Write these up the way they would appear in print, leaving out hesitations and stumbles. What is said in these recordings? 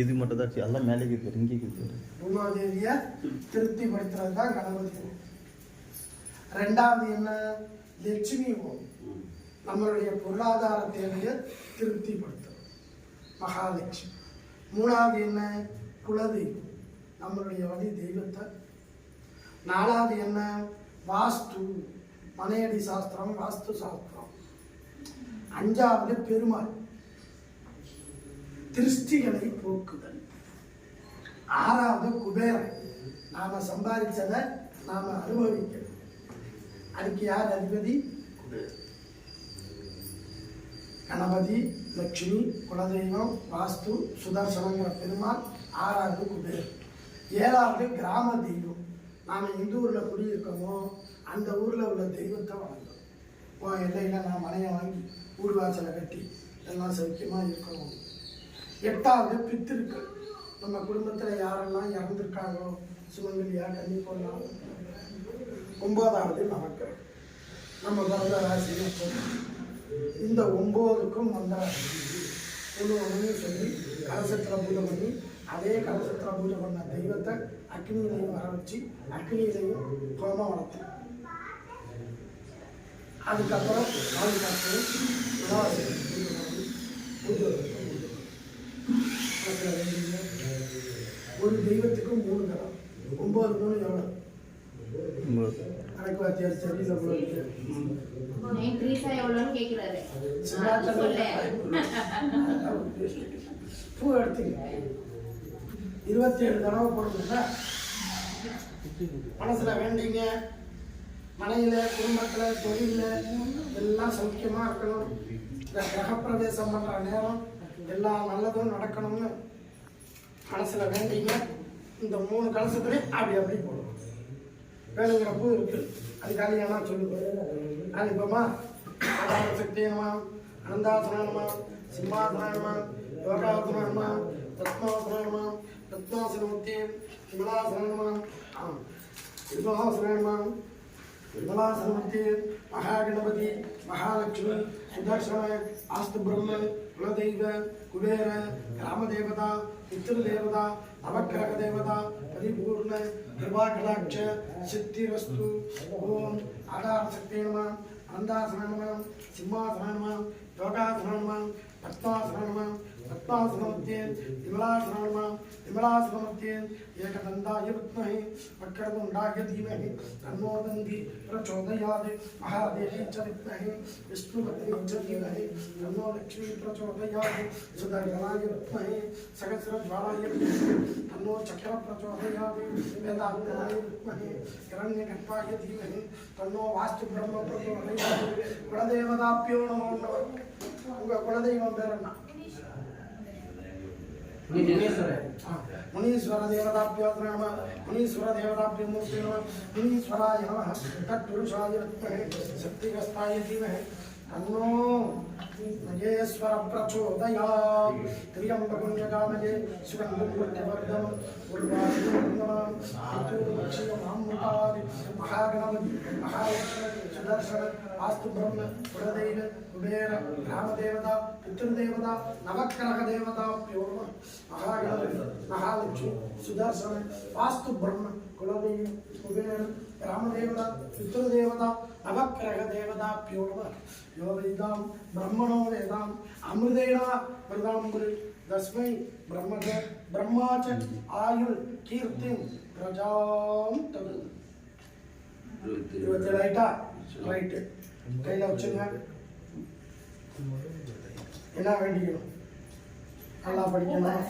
இது மட்டும் தான் எல்லாம் மேலே இருக்குது இங்கே இருக்குது. பூமாதேவியை திருப்திப்படுத்துறது தான் கணபதி. ரெண்டாவது என்ன? லட்சுமி ஓம், நம்மளுடைய பொருளாதார தேவையை திருப்திப்படுத்தும் மகாலட்சுமி. மூணாவது என்ன? குலதெய்வம், நம்மளுடைய வழி தெய்வத்தை. நாலாவது என்ன? வாஸ்து, மனையடி சாஸ்திரம், வாஸ்து சாஸ்திரம். அஞ்சாவது பெருமாள், திருஷ்டிகளை போக்குதல். ஆறாவது குபேரன், நாம சம்பாதிச்சதை நாம அனுபவிக்கணும். அதுக்கு யார் அதிபதி? கணபதி, லட்சுமி, குலதெய்வம், வாஸ்து, சுதர்சனங்கிற பெருமாள். ஆறாவது குபேரன். ஏழாவது கிராம தெய்வம், நாம எந்த ஊர்ல குடியிருக்கோமோ அந்த ஊர்ல உள்ள தெய்வத்தை வணங்கும். உன் எல்லையில நான் மனையை வாங்கி ஊர் வாசலை கட்டி எல்லாம் சௌக்கியமா இருக்கணும். எட்டாவது பித்திருக்கள், நம்ம குடும்பத்தில் யாரெல்லாம் இறந்துருக்காங்களோ, சுமங்கலியா, கன்னி போடலாம். ஒன்பதாவது நமக்கு நம்ம பிறந்த ராசி. இந்த 9க்கும் வந்த ஒன்று சொல்லி கலசத்தில் பூஜை பண்ணி, அதே கலசத்தில் பூஜை பண்ண தெய்வத்தை அக்னியிலையும் வர வச்சு அக்னியிலையும் ஹோமம் வளர்த்தோம். அதுக்கப்புறம் ஒரு தெய்வத்துக்கு 3 தரம். 9 3 எவ்வளவு? கணக்கு வாத்தியார் சரியில்லை போல இருக்கு. பூ எடுத்துங்க, 27 தடவை போடுங்க. மனசுல வேண்டிங்க, மனையில, குடும்பத்துல, தொழில எல்லாம் சௌக்கியமா இருக்கணும். இந்த கிரகப்பிரவேசம் பண்ற நேரம் எல்லாம் நல்லதும் நடக்கணும்னு மனசுல வேண்டிங்க. இந்த 3 கலசத்துலேயும் அப்படி போடுவோம். வேணுங்கிற பூ இருக்கு, அது காலியானா சொல்லுங்க. அது இப்பமா சக்தியமா, அனந்தாசனமா, சிம்மாசனமா, யோகாசனமா, ரத்னாசனமா, ரத்னாசனமுத்தி, விமலாசனமா, விமலாசனமா, விமலாசனமுத்தி, மகாகணபதி, மகாலட்சுமி, சுதர்சன, ஆஸ்து பிரம்மன், குலதெய்வ, குபேர, கிராமதேவதா, பித்ருதேவதா, நவக்கிரக தேவதா, பரிபூர்ண கிருபாகடாட்ச சித்திரஸ்து. ஓம் ஆதார சக்தி நம, அனந்தாசனமா, சிம்மாசனமா, யோகாசனமா, ரத்னாசனமா, ரத்னாசனமுத்தியே, விமலாசனமா, விமலாசனமுத்தியே, ஏகதந்தாய வித்மஹே வக்ரதுண்டாய தீமஹி தன்னோ தந்தி பிரச்சோதயாத். மகாதேவி ச வித்மஹே விஷ்ணுபத்னி ச தீமஹி தன்னோ லக்ஷ்மீ பிரச்சோதயாத். சுதர்சனாய வித்மஹே சகஸ்ரஜ்வாலாய தீமஹி தன்னோ சக்ர பிரச்சோதயாத். வேதாந்தனாய வித்மஹே ஹிரண்யகர்ப்பாய தீமஹி தன்னோ வாஸ்து பிரம்ம பிரச்சோதயாத். குலதேவதாப்யோ நமோ நமः. உங்க குலதெய்வம் பேர் என்ன? முனீஸ்வர தேவதாப்யோ நம, முனீஸ்வர தேவதாப்ய மூர்த்தி நம, முனீஸ்வராய நம. தத்புருஷாய வித்மஹே சக்திகஸ்தாய தீமஹி தன்னோ மகேஸ்வர பிரச்சோதயாத். திரியம்பகம் யஜாமஹே சுகந்தம் புண்ணியவர்தனம் உர்வாருகம மகாகணபதி, மகாலட்சுமி, சுதர்சன, வாஸ்து பிரம்ம, குலதெய்வ, குபேர, கிராமதேவதா, பித்ருதேவதா, நவக்கிரக தேவதாப்யோ நம. மகாகணபதி, மகாலட்சுமி, சுதர்சன, வாஸ்து பிரம்ம, குலதெய்வ, குபேர, கிராமதேவதா, பித்ருதேவதா, நவக்கிரக தேவதாப்யோ நம. யோ வேதாம் பிரம்மணோ வேதாம் அமிர்தேனா பிரதாம்புரி தஸ்மை பிரம்மக பிரம்மாச்ச ஆயுள் கீர்த்திம் பிரஜாம் தகு. 27 ஆயிட்டா? ரைட்டு, கையில் வச்சுங்க. என்ன வேண்டிக்கணும்? நல்லா படிக்கணும்,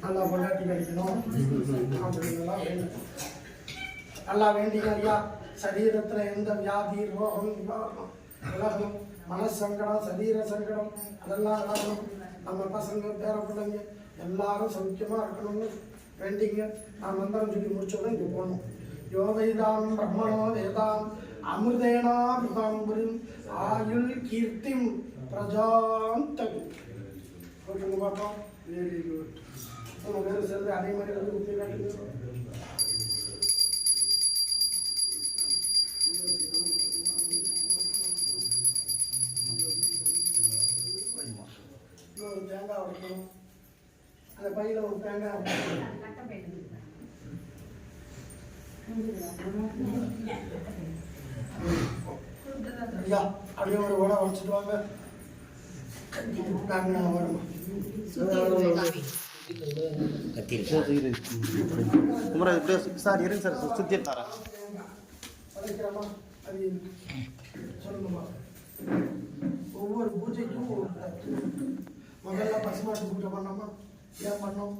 நல்லா பொண்டாட்டி கிடைக்கணும் அப்படின்லாம் வேண்டிக்கணும். நல்லா வேண்டிங்க ஐயா. சரீரத்துல எந்த வியாதி, ரோகம், நிவாரணம் விலகணும். மனசங்கடம், சரீர சங்கடம் அதெல்லாம் விலகணும். நம்ம பசங்க, பேர பிள்ளைங்க எல்லாரும் சௌக்கியமா இருக்கணும்னு வேண்டிங்க. நான் மந்திரம் சொல்லி முடிச்சோட இங்கே போகணும். யோ வேதாம் பிரம்மணோ வேதாம் அமிர்தேனா பிரதாம்புரிம் ஆயுள் கீர்த்திம் பிரஜாம் தகு. ஓகேங்க பார்ப்போம். Very good. உங்க பேர் சேர்ந்து அதே மாதிரி வந்து முக்கிய காட்டுங்க. தேங்காய் உடைக்கணும். அந்த பையில ஒரு தேங்காய் ஐயா அப்படியே ஒரு உடை உடைச்சிட்டு வாங்க. வருமா குமரா சார் இருங்க சார் சுற்றி தரேன். சொல்லுங்கம்மா. ஒவ்வொரு பூஜைக்கும் ஒரு முதல்ல பசுமாட்டு பூஜை பண்ணோமா? ஏன் பண்ணோம்?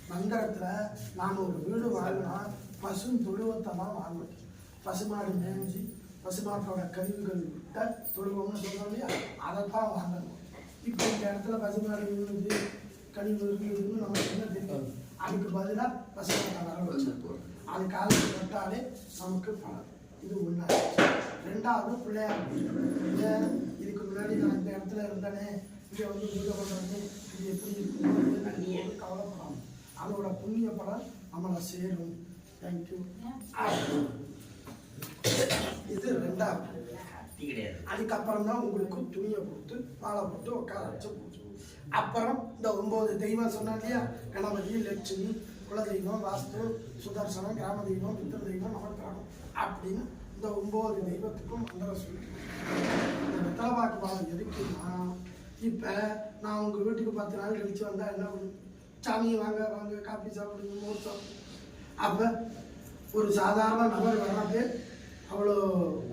மந்திரத்தில் நாம் ஒரு வீடு வாங்கினா பசு தொழுவத்தெல்லாம் வாங்கணும். பசுமாடு மேய்ஞ்சி பசுமாட்டோட கழிவுகள் விட்ட தொழுவம்னு சொல்கிறோம் இல்லையா, அதைத்தான் வாங்கணும். இப்போ இந்த இடத்துல பசுமாடு விழுந்து கழிவு இருக்குதுன்னு நமக்கு என்ன தெரியும்? அதுக்கு பதிலாக பசுமாட்டை வர வச்சுருப்போம். அது காலையில் கட்டாலே நமக்கு பலன். இது ஒன்றா. ரெண்டாவது பிள்ளையார் பூஜை. இதுக்கு முன்னாடி நான் இந்த இடத்துல இருந்தேனே, இங்கே வந்து பூஜை பண்ணுறது இது எப்படி இருக்குன்னு கவலைப்படாமல் அதோட புண்ணிய பலன் நம்மளை சேரும். தேங்க்யூ. இது ரெண்டாவது. அதுக்கப்புறம் தான் உங்களுக்கு துணியை கொடுத்து மாலை போட்டு உட்கார வச்சு பூஜை. அப்புறம் இந்த 9 தெய்வம் சொன்னா இல்லையா, கணபதி, லட்சுமி, குலதெய்வம், வாஸ்து, சுதர்சனம், கிராம தெய்வம், பித்திரு தெய்வம், நவக்கிரகம் அப்படின்னு இந்த 9 தெய்வத்துக்கும் மந்திரம் சொல்லி இந்த வெத்தலைப்பாக்கு பாலம் எதுக்குன்னா, இப்போ நான் உங்கள் வீட்டுக்கு 10 நாள் கழிச்சு வந்தால் என்ன பண்ணும்? சாமி வாங்க வாங்க காப்பி சாப்பிடுங்க முகூர்த்தம். அப்போ ஒரு சாதாரண நபர் வர்றப்பே அவ்வளோ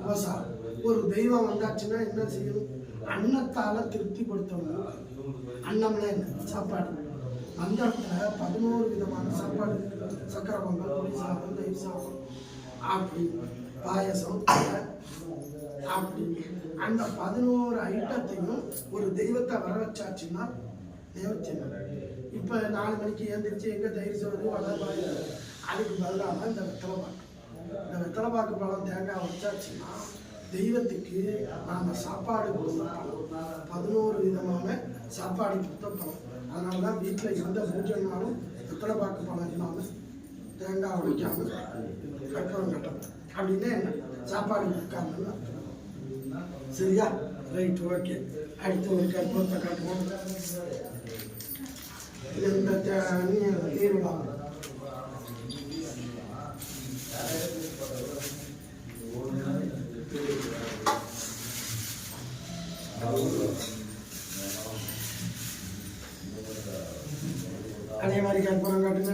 உபசாரம். ஒரு தெய்வம் வந்தாச்சுன்னா என்ன செய்யணும்? அன்னத்தால் திருப்திப்படுத்தணும். அன்னம்னா என்ன? சாப்பாடு. அந்த இடத்துல 11 விதமான சாப்பாடு. சக்கரை பொங்கல், புளி சாதம், தயிர் சாதம், அப்படி பாயசம், அப்படி அந்த 11 ஐட்டத்தையும் ஒரு தெய்வத்தை வர வச்சாச்சுன்னா தேவத்தியம். இப்போ 4 மணிக்கு எழுந்திரிச்சு எங்கே தயிர் சோறு வடை பாயசம், அதுக்கு பதிலாக இந்த வெத்தலைப்பாக்கு. இந்த வெத்தலைப்பாக்கு பழம் தேங்காய் வச்சாச்சுன்னா தெய்வத்துக்கு நாம் சாப்பாடு கொடுத்தோம். 11 விதமான சாப்பாடு கொடுத்தோம். அதனால தான் வீட்டில் எந்த பூஜைனாலும் வெத்தலைப்பாக்கு பழம் இல்லாமல் தேங்காய் உடைக்காமல் கற்பூரம் கட்டணும். அப்படின்னு என்ன சாப்பாடு கொடுக்காமன்னு அர்த்தம். சரியா? Right, okay. அடுத்து ஒரு கற்பூரத்தை காட்டுவோம். இந்த நீர்வாங்க அதே மாதிரி கற்பூரம் காட்டுங்க.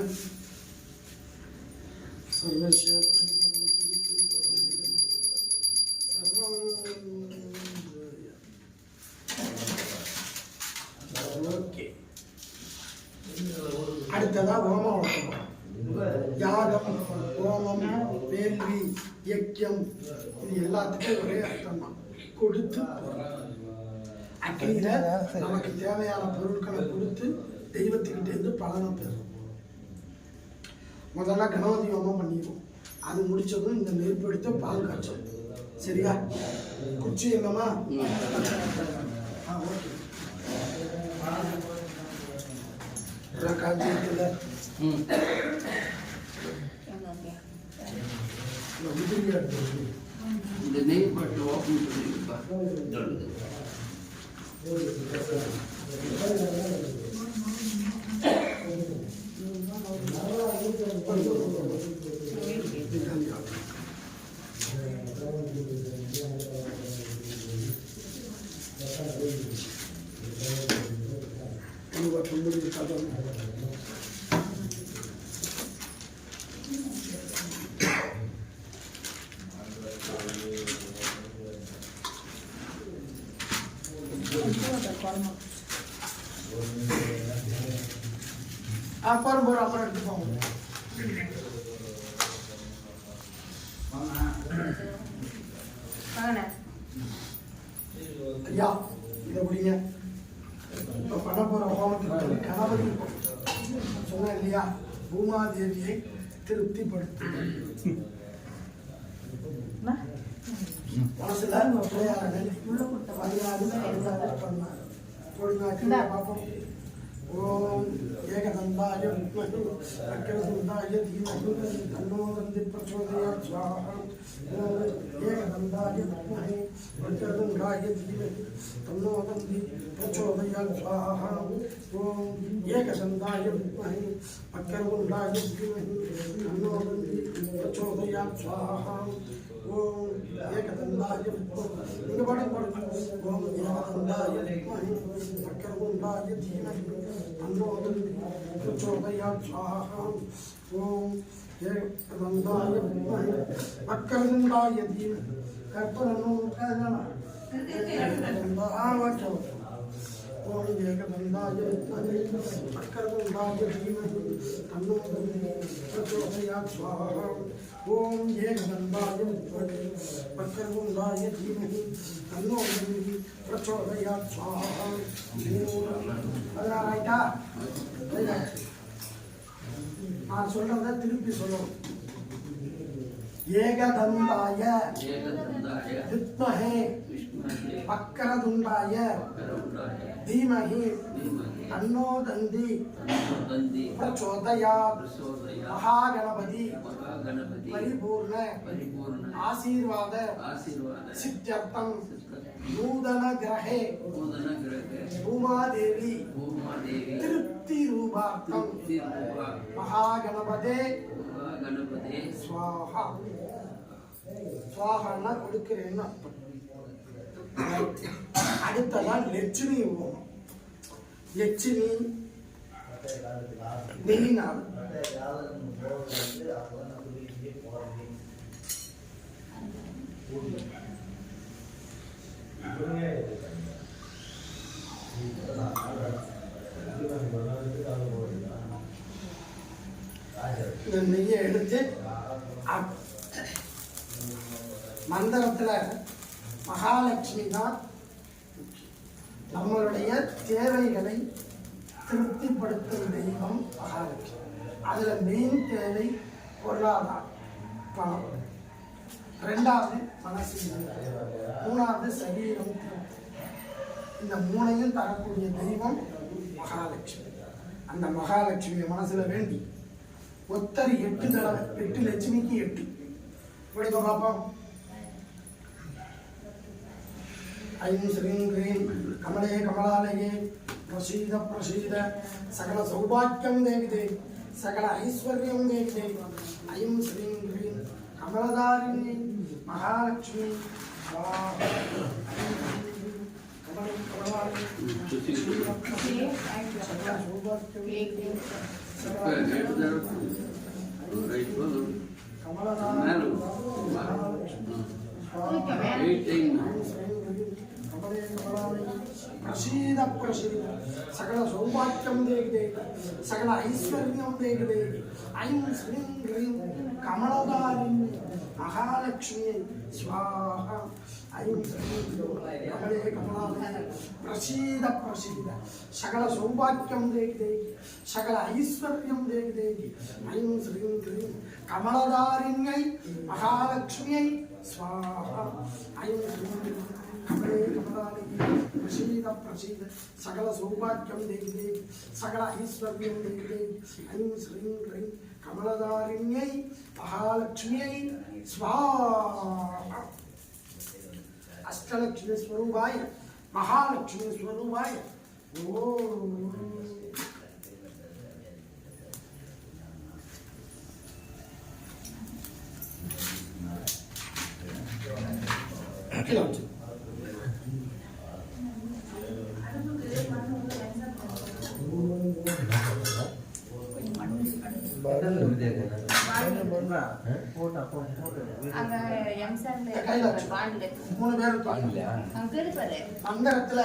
ஓகே. அடுத்ததா ஹோமம் வளர்க்கணும். யாகம், ஹோமம், வேள்வி, யக்கியம் இது எல்லாத்துக்கும் ஒரே அர்த்தம் தான். கொடுத்து அக்னியில நமக்கு தேவையான பொருட்களை கொடுத்து தெய்வத்துக்கிட்டேருந்து பலனை பெறும். முதல்ல கணபதி ஹோமம் பண்ணிடுவோம். அது முடிச்சதும் இந்த நெருப்பு எடுத்து பால் காய்ச்சல். சரியா? குச்சி என்னமா? ஓகே. காஞ்சி இருக்குல்ல, இந்த நெய் பட்டு ஓப்பன் பண்ணிருப்பா. அப்புறம் எடுத்துக்கோங்க. ஐயா இதை பிடிங்க. இப்போ பண்ண போகிற ஹோமத்துக்கு கணபதி சொன்னேன் இல்லையா, பூமாதேவியை திருப்திப்படுத்து. மனசுல பார்ப்போம். ஓம் ஏகதந்தாய வித்மஹி வக்ரதுண்டாய தீமஹி தன்னோ தந்தி பிரச்சோதயாத் ஸ்வாஹா. ஏகதந்தாய வித்மஹே வக்ரதுண்டாய தீமஹி தன்னோ தந்தி பிரச்சோதயாத் ஸ்வாஹா. ஓம் ஏகதந்தாய வித்மஹே வக்ரதுண்டாய தீமஹி தன்னோ தந்தி பிரச்சோதயாத் ஸ்வாஹா. ஓம் ஏகதந்தாய வித்மஹே நீங்க பாடுங்க. ஓம் ஏகதந்தாய வித்மஹே வக்ரதுண்டாய தீமஹி தன்னோ தந்தி பிரச்சோதயாத் ஸ்வாஹா. ஓம் ஏகதந்தாய வித்மஹே வக்ரதுண்டாய தீமஹி கற்பனோ கரண ஓம் ஏகதந்தாய வித்மஹே வக்ரதுண்டாய தீமஹி தன்னோ தந்தி பிரச்சோதயாத் ஸ்வாஹா. ஓம் ஏகதந்தாய வித்மஹே வக்ரதுண்டாய தீமஹி தன்னோ தந்தி பிரச்சோதயாத் ஸ்வாஹா. அதனால நான் சொல்றத திருப்பி சொல்லணும். ஏகதந்தாய ஏகதந்தாய வித்மஹே விஷ்மஹே வக்ரதுண்டாய வக்ரதுண்டாய தீமஹி தீமஹி தன்னோ தந்தி தன்னோ தந்தி பிரச்சோதயாத். பிரச்சோதயாத். மகாகணபதி மகாகணபதி பரிபூர்ண பரிபூர்ண ஆசீர்வாத ஆசீர்வாத சித்யர்த்தம் சித்தம் நூதன கிரகே நூதன கிரக பூமாதேவி பூமாதேவி திருப்தி ரூபார்த்தம் திருப்தி ரூபா மகாகணபதே மகாகணபதே ஸ்வாஹா. ஸ்வாஹான்னா கொடுக்கிறேன்னு அர்த்தம். அடுத்ததான் லட்சுமி ஹோமம். லட்சுமி நெய்யினால் இந்த நெய்யை எடுத்து மந்திரத்துல மகாலட்சுமி தான் நம்மளுடைய தேவைகளை திருப்திப்படுத்தும் தெய்வம் மகாலட்சுமி. அதுல மெயின் தேவை பொருளாதாரம், பணம். ரெண்டாவது மனசு, மூணாவது சரீரம் திருப்தி. இந்த மூணையும் தரக்கூடிய தெய்வம் மகாலட்சுமி. அந்த மகாலட்சுமியை மனசுல வேண்டி ஒத்தர் 8 தடவை, 8 லட்சுமிக்கு 8 படிக்க பார்ப்போம். ஐம் ஸ்ரீம் க்ரீம் கமலே கமலாலயே பிரசீத பிரசீத சகல சௌபாக்கியம் தேவி தேவி சகல ஐஸ்வர்யம் தேவி தேவி. ஐம் ஸ்ரீம் க்ரீம் கமலதாரிணி மகாலட்சுமி ஸ்வாஹா. கமலே கமலாலயே பிரசீத பிரசீத சகல சௌபாக்கியம் தேவி கமலதாரிணி மகாலட்சுமி பிரசீத பிரசீத சகல சௌபாக்கியம் தேவி தேவி சகல ஐஸ்வர்யம் தேவி தேவி. ஐம் ஸ்ரீம் க்ரீம் கமலதாரிணி மகாலட்சுமி ஸ்வாஹா. ஐம் ஸ்ரீம் கமலே கமலாலயே பிரசீத பிரசீத சகல சௌபாக்கியம் தேவி தேவி சகல ஐஸ்வர்யம் தேவி தேவி. ஐம் ஸ்ரீம் க்ரீம் கமலதாரிண்யை மகாலட்சுமியை ஸ்வாஹா. ஐம் ஸ்ரீம் க்ரீம் கமலே கமலாலயே பிரசீத பிரசீத சகல சௌபாக்கியம் தேவி தேவி சகல ஐஸ்வர்யம் தேவி தேவி. ஐம் ஸ்ரீம் க்ரீம் கமலதாரிண்யை மகாலட்சுமியை ஸ்வாஹா. அஷ்டலட்சுமி ஸ்வரூபாய மகாலட்சுமி ஸ்வரூபாய ஓம். அங்க எம்சான்ல கையில பாண்டில 3 பேர் அங்க இருப்பாரு மந்திரத்துல